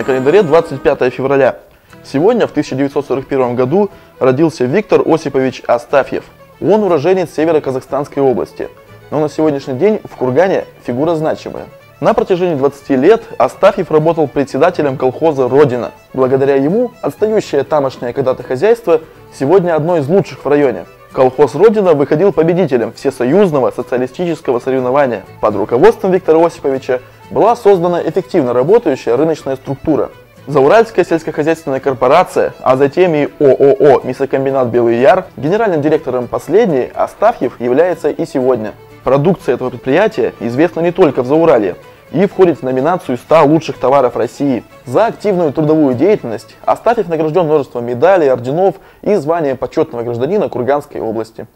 календаре 25 февраля. Сегодня, в 1941 году, родился Виктор Осипович Астафьев. Он уроженец Северо-Казахстанской области. Но на сегодняшний день в Кургане фигура значимая. На протяжении 20 лет Астафьев работал председателем колхоза «Родина». Благодаря ему отстающее тамошнее когда-то хозяйство сегодня одно из лучших в районе. Колхоз «Родина» выходил победителем всесоюзного социалистического соревнования. Под руководством Виктора Осиповича была создана эффективно работающая рыночная структура. Зауральская сельскохозяйственная корпорация, а затем и ООО «Мясокомбинат Белый Яр», генеральным директором последней Астафьев является и сегодня. Продукция этого предприятия известна не только в Зауралье и входит в номинацию 100 лучших товаров России. За активную трудовую деятельность Астафьев награжден множеством медалей, орденов и званием почетного гражданина Курганской области.